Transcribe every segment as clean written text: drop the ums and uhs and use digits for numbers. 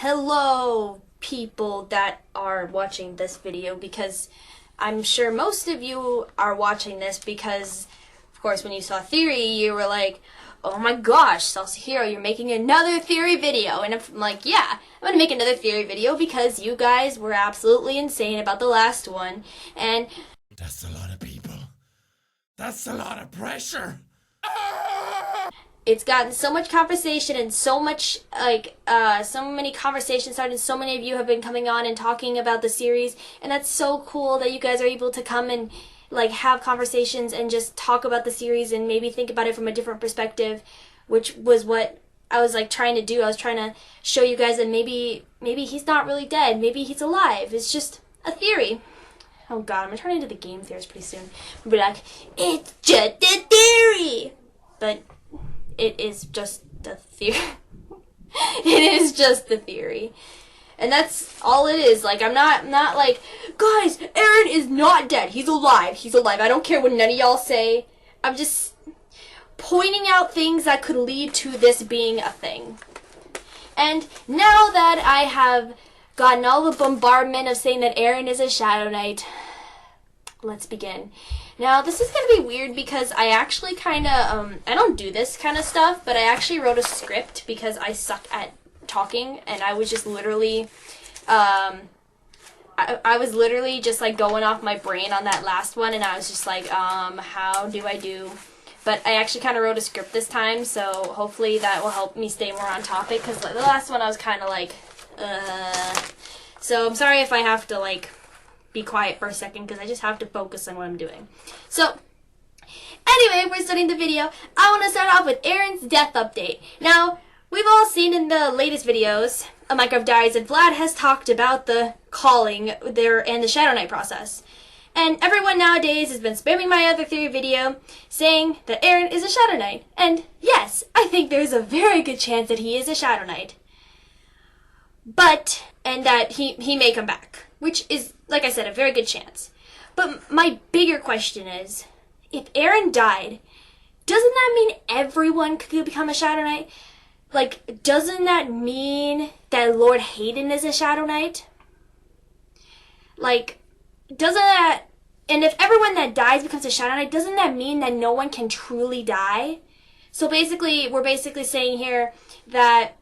Hello, people that are watching this video, because I'm sure most of you are watching this because, of course, when you saw Theory, you were like, oh my gosh, Salsahiro, you're making another Theory video. And I'm like, yeah, I'm going to make another Theory video because you guys were absolutely insane about the last one. And that's a lot of people. That's a lot of pressure. It's gotten so much conversation and so much, so many conversations started, and so many of you have been coming on and talking about the series, and that's so cool that you guys are able to come and, have conversations and just talk about the series and maybe think about it from a different perspective, which was what I was, trying to do. I was trying to show you guys that maybe he's not really dead. Maybe he's alive. It's just a theory. Oh, God, I'm going to turn into the game theorist pretty soon. I'll be like, it's just a theory! But it is just the theory. It is just the theory. And that's all it is. I'm not like, guys, Eren is not dead. He's alive. He's alive. I don't care what none of y'all say. I'm just pointing out things that could lead to this being a thing. And now that I have gotten all the bombardment of saying that Eren is a Shadow Knight, let's begin. Now, this is going to be weird because I actually kind of, I don't do this kind of stuff, but I actually wrote a script because I suck at talking, and I was just literally, I was literally just, going off my brain on that last one, and I was just how do I do? But I actually kind of wrote a script this time, so hopefully that will help me stay more on topic, because the last one I was kind of so I'm sorry if I have to, be quiet for a second, because I just have to focus on what I'm doing. So, anyway, we're starting the video. I want to start off with Eren's death update. Now, we've all seen in the latest videos, A Minecraft Diaries, that Vlad has talked about the calling there and the Shadow Knight process. And everyone nowadays has been spamming my other theory video, saying that Eren is a Shadow Knight. And yes, I think there's a very good chance that he is a Shadow Knight. And that he may come back, which is, like I said, a very good chance. But my bigger question is, if Eren died, doesn't that mean everyone could become a Shadow Knight? Doesn't that mean that Lord Hayden is a Shadow Knight? Doesn't that... And if everyone that dies becomes a Shadow Knight, doesn't that mean that no one can truly die? So basically, we're basically saying here that...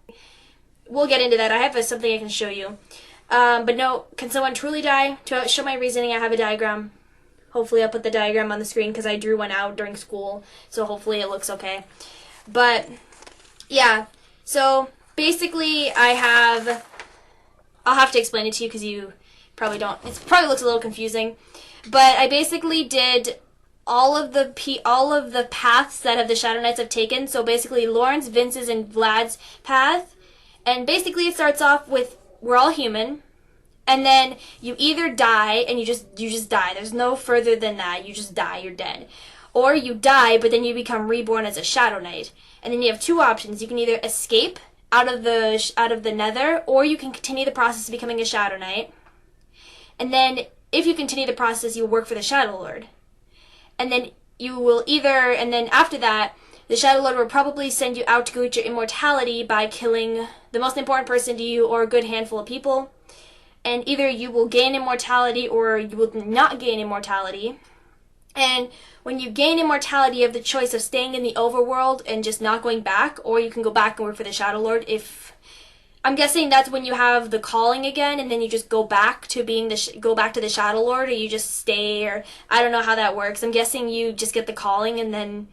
We'll get into that. I have something I can show you. But no, can someone truly die? To show my reasoning, I have a diagram. Hopefully I'll put the diagram on the screen because I drew one out during school. So hopefully it looks okay. But, yeah. So, basically, I'll have to explain it to you because you probably don't. It probably looks a little confusing. But I basically did all of the paths that the Shadow Knights have taken. So basically, Laurance, Vince's, and Vlad's path. And basically it starts off with, we're all human, and then you either die, and you just die. There's no further than that. You just die, you're dead. Or you die, but then you become reborn as a Shadow Knight. And then you have two options. You can either escape out of the Nether, or you can continue the process of becoming a Shadow Knight. And then, if you continue the process, you'll work for the Shadow Lord. And then you will and then after that, the Shadow Lord will probably send you out to go get your immortality by killing the most important person to you or a good handful of people. And either you will gain immortality or you will not gain immortality. And when you gain immortality, you have the choice of staying in the overworld and just not going back, or you can go back and work for the Shadow Lord. I'm guessing that's when you have the calling again, and then you just go back to go back to the Shadow Lord, or you just stay, or I don't know how that works. I'm guessing you just get the calling and then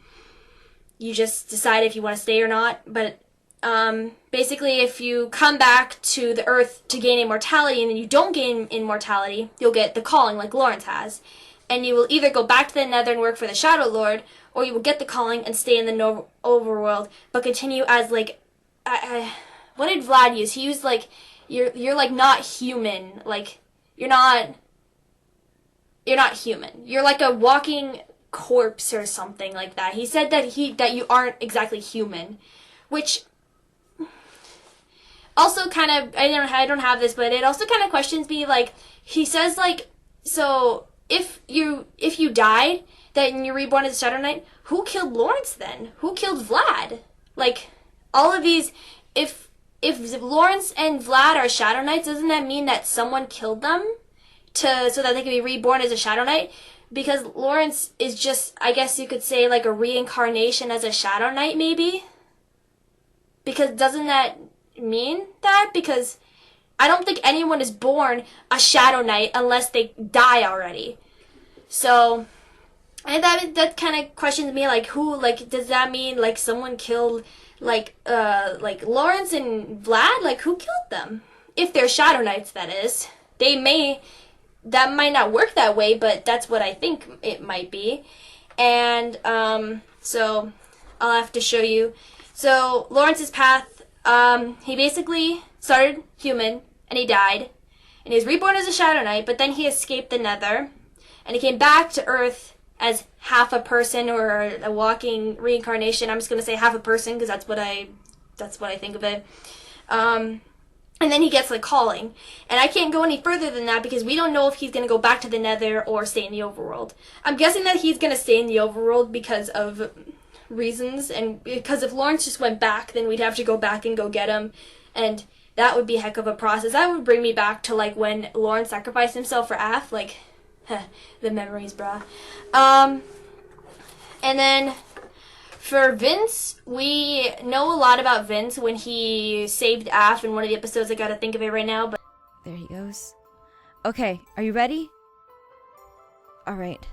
you just decide if you want to stay or not. But basically, if you come back to the Earth to gain immortality and then you don't gain immortality, you'll get the calling like Laurance has. And you will either go back to the Nether and work for the Shadow Lord, or you will get the calling and stay in the overworld, but continue as what did Vlad use? He used you're not human. You're not human. You're like a walking corpse or something like that. He said that you aren't exactly human, which also kind of, I don't have this, but it also kind of questions me. He says so if you died, then you're reborn as a Shadow Knight, who killed Laurance then? Who killed Vlad? All of these, if if Lawrence and Vlad are Shadow Knights, doesn't that mean that someone killed them so that they can be reborn as a Shadow Knight? Because Lawrence is just, I guess you could say, like a reincarnation as a Shadow Knight, maybe? Because doesn't that mean that? Because I don't think anyone is born a Shadow Knight unless they die already. So, and that kind of questions me, like, who, like, does that mean, like, someone killed, like Lawrence and Vlad? Like, who killed them? If they're Shadow Knights, that is. That might not work that way, but that's what I think it might be. And, so, I'll have to show you. So, Lawrence's path, he basically started human, and he died. And he was reborn as a Shadow Knight, but then he escaped the Nether. And he came back to Earth as half a person, or a walking reincarnation. I'm just going to say half a person, because that's what I think of it. And then he gets the calling. And I can't go any further than that because we don't know if he's going to go back to the Nether or stay in the overworld. I'm guessing that he's going to stay in the overworld because of reasons. And because if Lawrence just went back, then we'd have to go back and go get him. And that would be a heck of a process. That would bring me back to, like, when Lawrence sacrificed himself for Aph. Like, the memories, brah. And then for Vince, we know a lot about Vince when he saved Aph in one of the episodes. I gotta think of it right now, but There he goes. Okay, are you ready? Alright.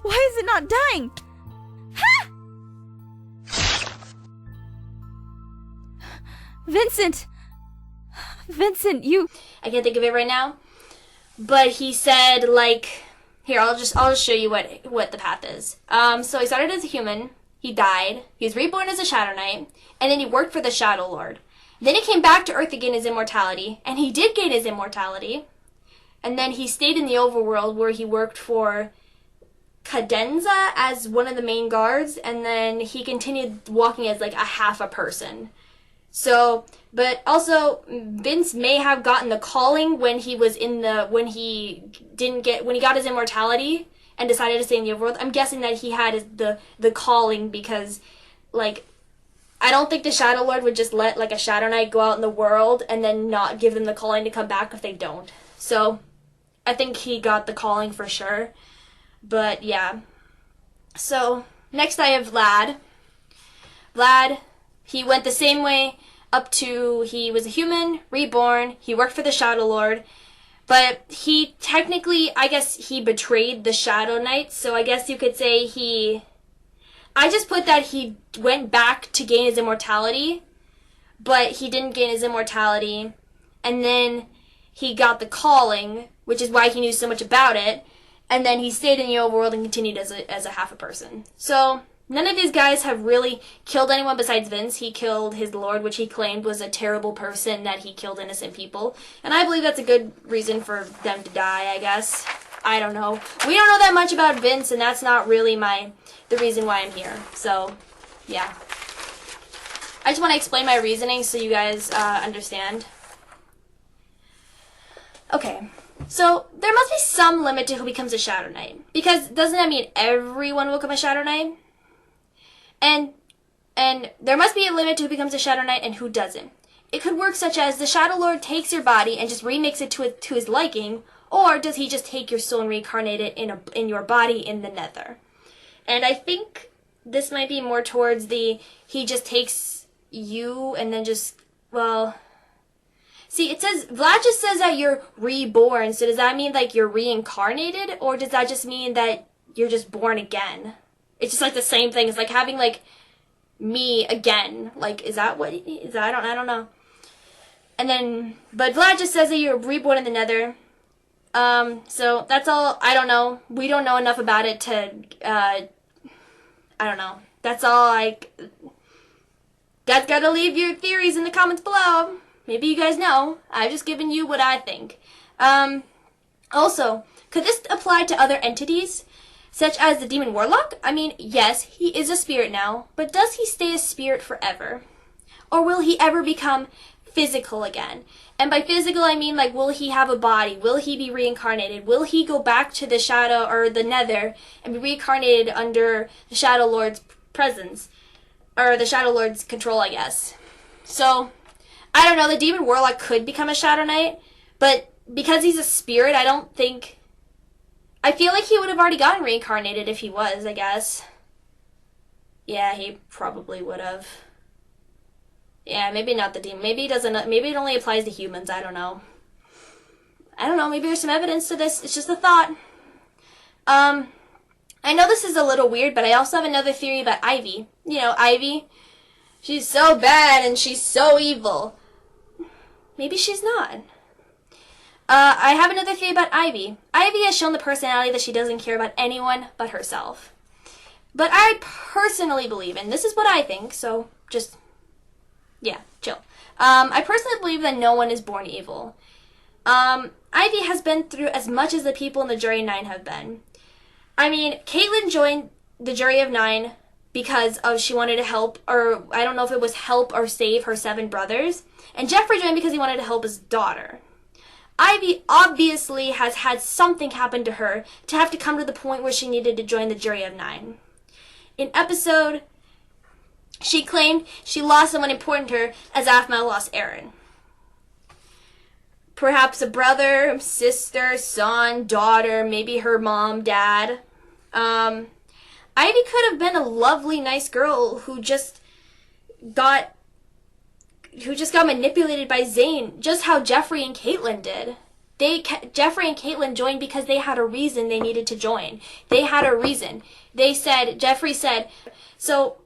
Why is it not dying? Ha! Vincent! Vincent, you... I can't think of it right now. But he said, like, here, I'll just show you what the path is. So he started as a human, he died, he was reborn as a Shadow Knight, and then he worked for the Shadow Lord. Then he came back to Earth to gain his immortality, and he did gain his immortality. And then he stayed in the overworld where he worked for Cadenza as one of the main guards, and then he continued walking as, like, a half a person. So, but also, Vince may have gotten the calling when he got his immortality and decided to stay in the overworld. I'm guessing that he had the calling because, like, I don't think the Shadow Lord would just let, like, a Shadow Knight go out in the world and then not give them the calling to come back if they don't. So, I think he got the calling for sure. But, yeah. So, next I have Vlad. Vlad, he went the same way up to, he was a human, reborn, he worked for the Shadow Lord, but he technically, I guess he betrayed the Shadow Knights, so I guess you could say I just put that he went back to gain his immortality, but he didn't gain his immortality, and then he got the calling, which is why he knew so much about it, and then he stayed in the overworld and continued as a half a person. So, none of these guys have really killed anyone besides Vince. He killed his lord, which he claimed was a terrible person, that he killed innocent people. And I believe that's a good reason for them to die, I guess. I don't know. We don't know that much about Vince, and that's not really the reason why I'm here. So, yeah. I just want to explain my reasoning so you guys understand. Okay. So, there must be some limit to who becomes a Shadow Knight. Because doesn't that mean everyone will become a Shadow Knight? And there must be a limit to who becomes a Shadow Knight and who doesn't. It could work such as the Shadow Lord takes your body and just remixes it to his liking, or does he just take your soul and reincarnate it in your body in the Nether? And I think this might be more towards he just takes you and then just, well... See, Vlad just says that you're reborn, so does that mean, like, you're reincarnated, or does that just mean that you're just born again? It's just, like, the same thing. It's like having, like, me again. Like, is that what I don't know. And then, but Vlad just says that you're reborn in the Nether. So that's all. I don't know. We don't know enough about it to, I don't know. That's all, like, guys gotta leave your theories in the comments below. Maybe you guys know. I've just given you what I think. Also, could this apply to other entities, such as the Demon Warlock? I mean, yes, he is a spirit now, but does he stay a spirit forever? Or will he ever become physical again. And by physical, I mean, like, will he have a body? Will he be reincarnated? Will he go back to the Shadow, or the Nether, and be reincarnated under the Shadow Lord's presence? Or the Shadow Lord's control, I guess. So, I don't know, the Demon Warlock could become a Shadow Knight, but because he's a spirit, I feel like he would have already gotten reincarnated if he was, I guess. Yeah, he probably would have. Yeah, maybe not the demon. Maybe it only applies to humans. I don't know. Maybe there's some evidence to this. It's just a thought. I know this is a little weird, but I also have another theory about Ivy. You know, Ivy. She's so bad and she's so evil. Maybe she's not. I have another theory about Ivy. Ivy has shown the personality that she doesn't care about anyone but herself. But I personally believe, and this is what I think, so just... yeah, chill. I personally believe that no one is born evil. Ivy has been through as much as the people in the Jury of 9 have been. I mean, Caitlyn joined the Jury of 9 because she wanted to help, or I don't know if it was help or save her 7 brothers. And Jeffrey joined because he wanted to help his daughter. Ivy obviously has had something happen to her to have to come to the point where she needed to join the Jury of 9. In episode... she claimed she lost someone important to her as Aphmau lost Aaron. Perhaps a brother, sister, son, daughter, maybe her mom, dad. Ivy could have been a lovely, nice girl who just got manipulated by Zane, just how Jeffrey and Caitlyn did. Jeffrey and Caitlyn joined because they had a reason they needed to join. They had a reason. Jeffrey said, so...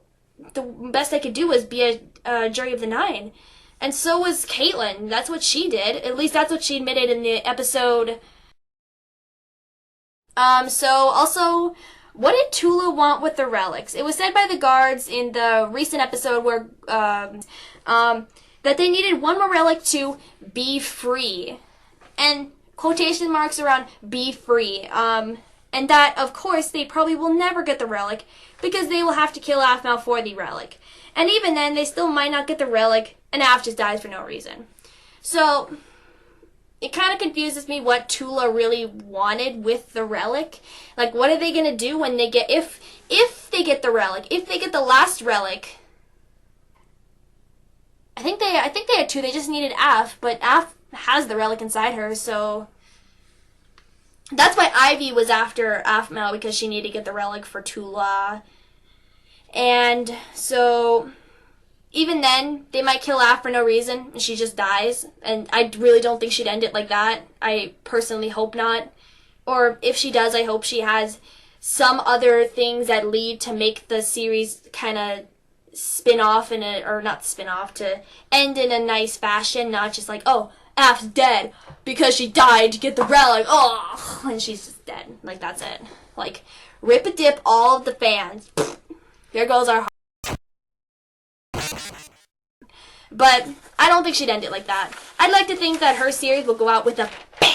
the best I could do was be a Jury of the 9. And so was Caitlyn. That's what she did. At least that's what she admitted in the episode. So also, what did Tula want with the relics? It was said by the guards in the recent episode where, that they needed one more relic to be free. And quotation marks around be free. And that, of course, they probably will never get the relic because they will have to kill Aphmau for the relic. And even then, they still might not get the relic, and Aph just dies for no reason. So, it kind of confuses me what Tula really wanted with the relic. Like, what are they going to do when they get, if they get the relic, if they get the last relic? I think they had 2, they just needed Aph, but Aph has the relic inside her, so... that's why Ivy was after Aphmau, because she needed to get the relic for Tula. And so, even then, they might kill Aph for no reason, and she just dies. And I really don't think she'd end it like that. I personally hope not. Or if she does, I hope she has some other things that lead to make the series kind of spin off to end in a nice fashion, not just like, oh, Aph's dead because she died to get the relic. Oh, and she's just dead. Like, that's it. Like, rip a dip all of the fans. There goes our heart. But I don't think she'd end it like that. I'd like to think that her series will go out with a bang.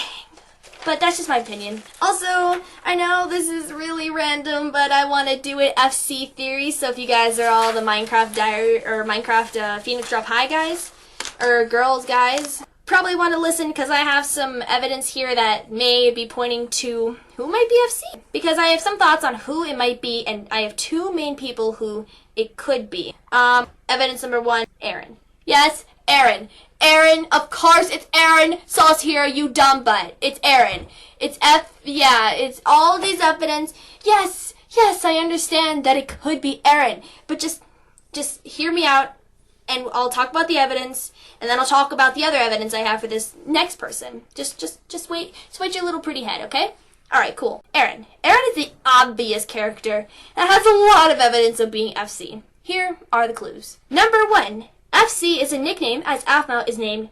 But that's just my opinion. Also, I know this is really random, but I want to do an FC theory. So if you guys are all the Minecraft Diary or Minecraft Phoenix Drop High guys or girls guys, probably want to listen because I have some evidence here that may be pointing to who might be FC. Because I have some thoughts on who it might be, and I have 2 main people who it could be. Evidence number 1, Aaron. Yes, Aaron. Aaron, of course it's Aaron. Sauce here, you dumb butt. It's Aaron. It's it's all these evidence. Yes, I understand that it could be Aaron. But just hear me out, and I'll talk about the evidence, and then I'll talk about the other evidence I have for this next person. Just wait your little pretty head, okay? Alright, cool. Aaron. Aaron is the obvious character that has a lot of evidence of being FC. Here are the clues. Number 1. FC is a nickname as Aphmau is named,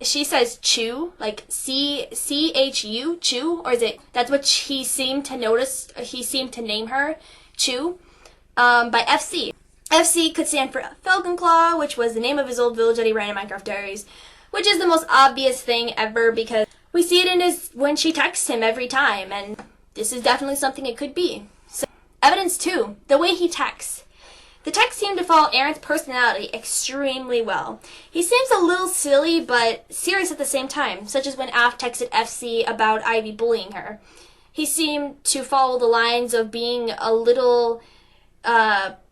she says Chew, like C-H-U, Chew, or is it, that's what he seemed to name her, Chew, by FC. FC could stand for Falconclaw, which was the name of his old village that he ran in Minecraft Diaries, which is the most obvious thing ever because we see it in his, when she texts him every time, and this is definitely something it could be. So, evidence 2, the way he texts. The text seemed to follow Aaron's personality extremely well. He seems a little silly, but serious at the same time, such as when Aph texted FC about Ivy bullying her. He seemed to follow the lines of being a little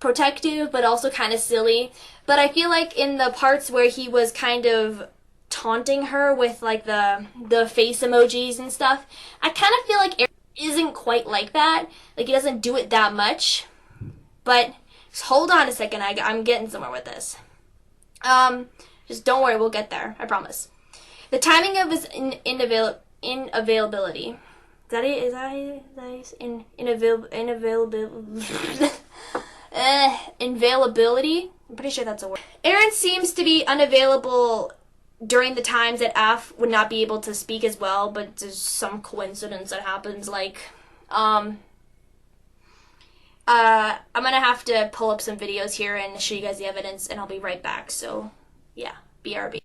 protective, but also kind of silly. But I feel like in the parts where he was kind of taunting her with like the face emojis and stuff, I kind of feel like Aaron isn't quite like that. Like, he doesn't do it that much. But just hold on a second, I'm getting somewhere with this. Just don't worry, we'll get there, I promise. The timing of his inavailability. Is that it? Is that inavailability? I'm pretty sure that's a word. Aaron seems to be unavailable during the times that Aph would not be able to speak as well, but there's some coincidence that happens, like, I'm gonna have to pull up some videos here and show you guys the evidence, and I'll be right back, so, yeah, BRB.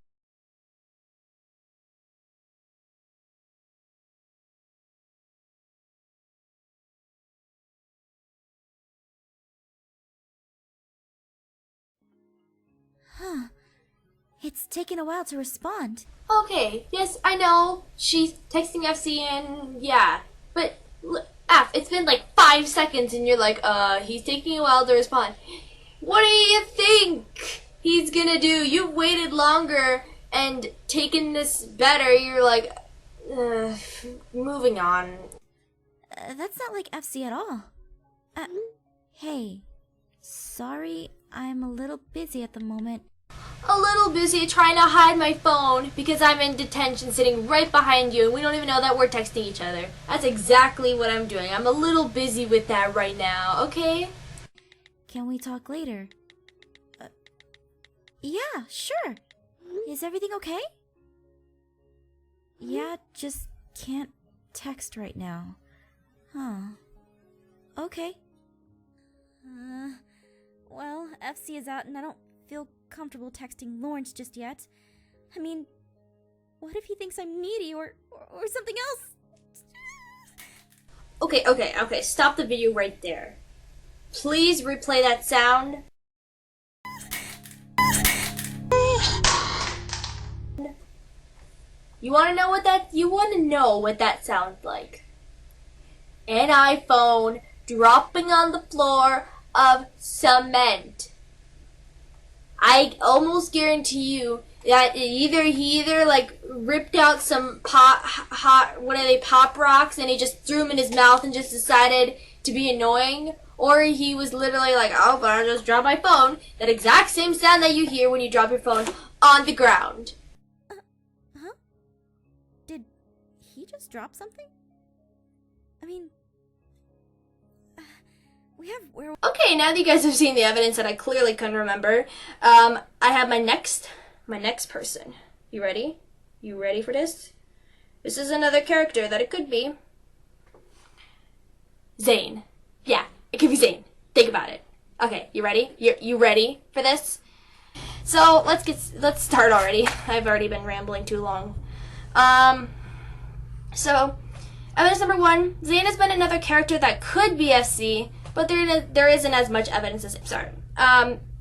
Huh. It's taken a while to respond. Okay, yes, I know, she's texting FC and, yeah, but, Aph, it's been like 5 seconds and you're like, he's taking a while to respond. What do you think he's gonna do? You've waited longer and taken this better. You're like, moving on. That's not like FC at all. Hey, sorry, I'm a little busy at the moment. A little busy trying to hide my phone because I'm in detention sitting right behind you and we don't even know that we're texting each other. That's exactly what I'm doing. I'm a little busy with that right now, okay? Can we talk later? Yeah, sure. Is everything okay? Yeah, just can't text right now. Huh. Okay. Well, FC is out and I don't feel comfortable texting Lawrence just yet. I mean, what if he thinks I'm needy or something else? Okay, stop the video right there. Please replay that sound. You wanna know what that sounds like? An iPhone dropping on the floor of cement. I almost guarantee you that he either like ripped out some pop rocks and he just threw them in his mouth and just decided to be annoying, or he was literally like, oh, but I just dropped my phone. That exact same sound that you hear when you drop your phone on the ground. Huh? Did he just drop something? I mean, Okay, now that you guys have seen the evidence that I clearly couldn't remember, I have my next person. You ready? You ready for this? This is another character that it could be. Zane. Yeah, it could be Zane. Think about it. Okay, you ready? You ready for this? So let's start already. I've already been rambling too long. So evidence number 1: Zane has been another character that could be FC, but there isn't as much evidence as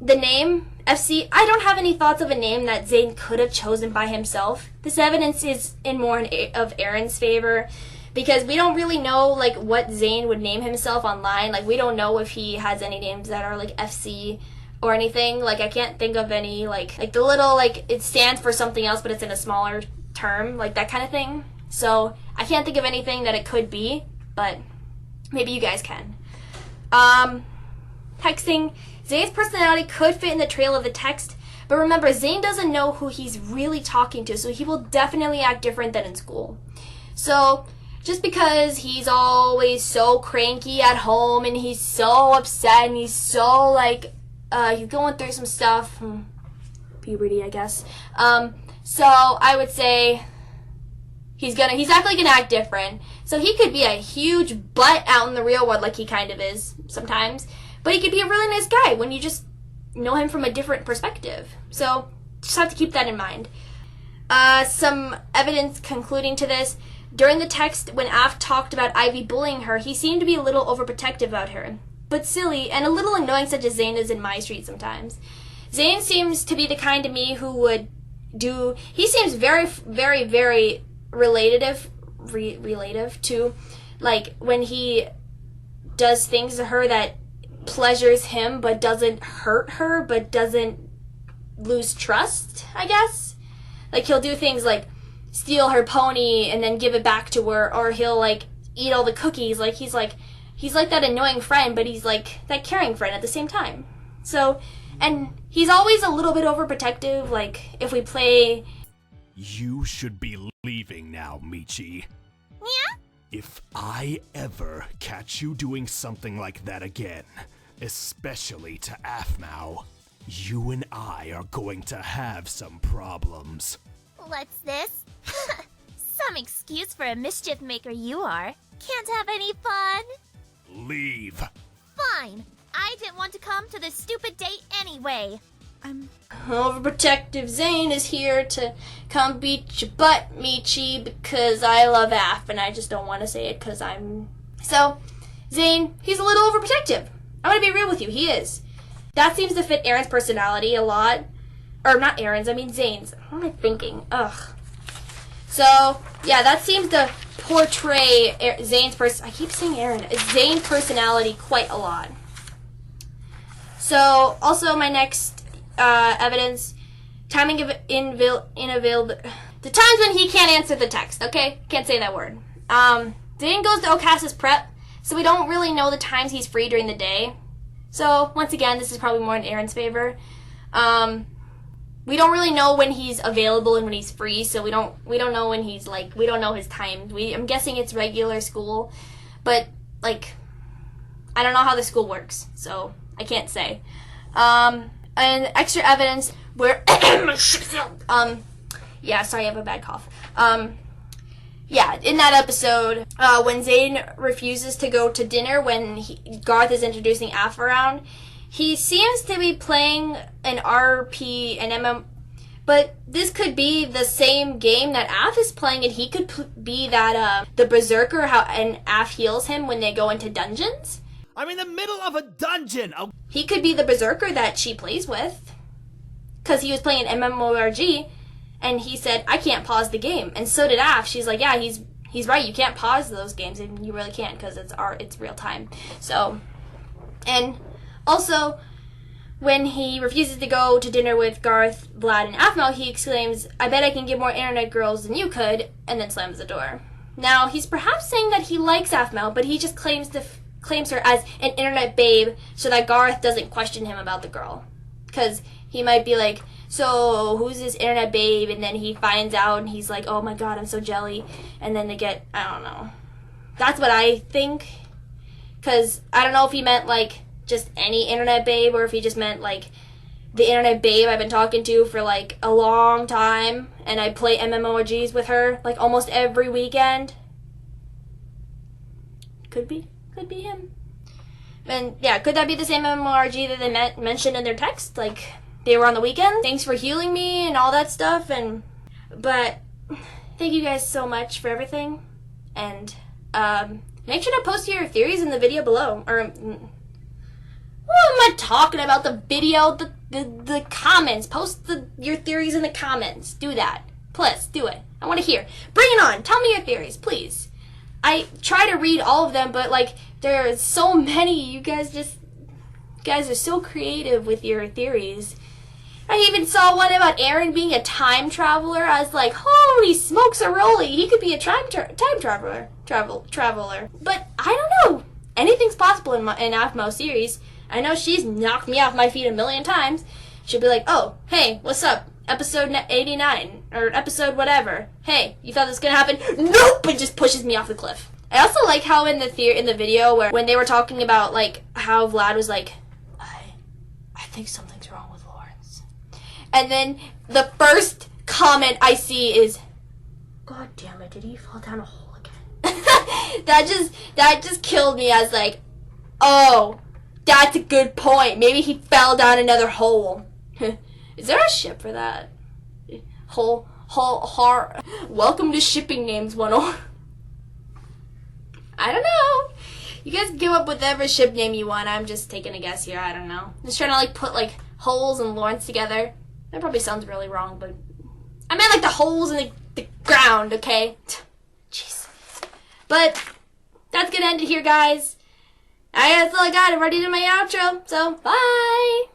the name FC. I don't have any thoughts of a name that Zane could have chosen by himself. This evidence is more of Aaron's favor, because we don't really know like what Zane would name himself online. Like, we don't know if he has any names that are like FC or anything. Like, I can't think of any like the little like it stands for something else but it's in a smaller term, like that kind of thing. So I can't think of anything that it could be, but maybe you guys can. Texting. Zane's personality could fit in the trail of the text, but remember, Zane doesn't know who he's really talking to, so he will definitely act different than in school. So just because he's always so cranky at home and he's so upset and he's so like he's going through some stuff, puberty, I guess. So I would say he's definitely gonna act different. So he could be a huge butt out in the real world, like he kind of is sometimes, but he could be a really nice guy when you just know him from a different perspective. So just have to keep that in mind. Some evidence concluding to this: during the text, when Aph talked about Ivy bullying her, he seemed to be a little overprotective about her. but silly and a little annoying, such as Zane is in my street sometimes. Zane seems to be the kind to me who would do... He seems very, very, very relative to, like, when he does things to her that pleasures him but doesn't hurt her, but doesn't lose trust, I guess. Like, he'll do things like steal her pony and then give it back to her, or he'll, like, eat all the cookies. Like, he's like that annoying friend, but he's, like, that caring friend at the same time. So, and he's always a little bit overprotective, like, if we play... You should be leaving now, Michi. Yeah? If I ever catch you doing something like that again, especially to Aphmau, you and I are going to have some problems. What's this? Some excuse for a mischief maker you are. Can't have any fun? Leave. Fine. I didn't want to come to this stupid date anyway. Overprotective Zane is here to come beat your butt, Michi, because I love Aph, and I just don't want to say it because I'm... So, Zane, he's a little overprotective. I'm going to be real with you, he is. That seems to fit Aaron's personality a lot. Or not Aaron's, I mean Zane's. What am I thinking? Ugh. So, yeah, that seems to portray Zane's I keep saying Aaron. Zane's personality quite a lot. So, also my next evidence, timing of inavailable. The times when he can't answer the text, okay? Can't say that word. Zane goes to Ocas's prep, so we don't really know the times he's free during the day. So, once again, this is probably more in Aaron's favor. We don't really know when he's available and when he's free, so we don't know when he's, like, we don't know his times. I'm guessing it's regular school, but, like, I don't know how the school works, so I can't say. And extra evidence where, yeah, sorry, I have a bad cough. Yeah, in that episode, when Zane refuses to go to dinner when Garth is introducing Aph around, he seems to be playing an RP and MM, but this could be the same game that Aph is playing, and he could be that, the Berserker, and Aph heals him when they go into dungeons. I'm in the middle of a dungeon! Oh. He could be the Berserker that she plays with, because he was playing an MMORG, and he said, I can't pause the game. And so did Aph. She's like, yeah, he's right, you can't pause those games, and you really can't, because it's real time. So, and also, when he refuses to go to dinner with Garth, Vlad, and Aphmau, he exclaims, I bet I can get more internet girls than you could, and then slams the door. Now, he's perhaps saying that he likes Aphmau, but he just claims her as an internet babe so that Garth doesn't question him about the girl. Because he might be like, so who's this internet babe? And then he finds out and he's like, oh my god, I'm so jelly. And then they get, I don't know. That's what I think. Because I don't know if he meant like just any internet babe, or if he just meant like the internet babe I've been talking to for like a long time, and I play MMORGs with her like almost every weekend. Could be him. And yeah, could that be the same MMORG that they mentioned in their text? Like, they were on the weekend? Thanks for healing me and all that stuff. But thank you guys so much for everything. And make sure to post your theories in the video below. Or, what am I talking about? The video, the comments. Post your theories in the comments. Do that. Please, do it. I want to hear. Bring it on. Tell me your theories, please. I try to read all of them, but like there are so many. You guys are so creative with your theories. I even saw one about Aaron being a time traveler. I was like, holy smokes a rolly, he could be a time traveler. But I don't know. Anything's possible in Aphmau series. I know she's knocked me off my feet a million times. She'll be like, oh, hey, what's up? Episode 89, or episode whatever. Hey, you thought this was gonna happen? Nope! And just pushes me off the cliff. I also like how in the video when they were talking about like how Vlad was like, I think something's wrong with Laurance. And then the first comment I see is, God damn it, did he fall down a hole again? that just killed me. I was like, oh, that's a good point. Maybe he fell down another hole. Is there a ship for that? Welcome to Shipping Names 101. I don't know. You guys give up whatever ship name you want. I'm just taking a guess here. I don't know. Just trying to like put like holes and Lawrence together. That probably sounds really wrong, but I meant like the holes in the ground, okay? Jeez. But that's gonna end it here, guys. That's all I got. I'm ready to do my outro. So bye.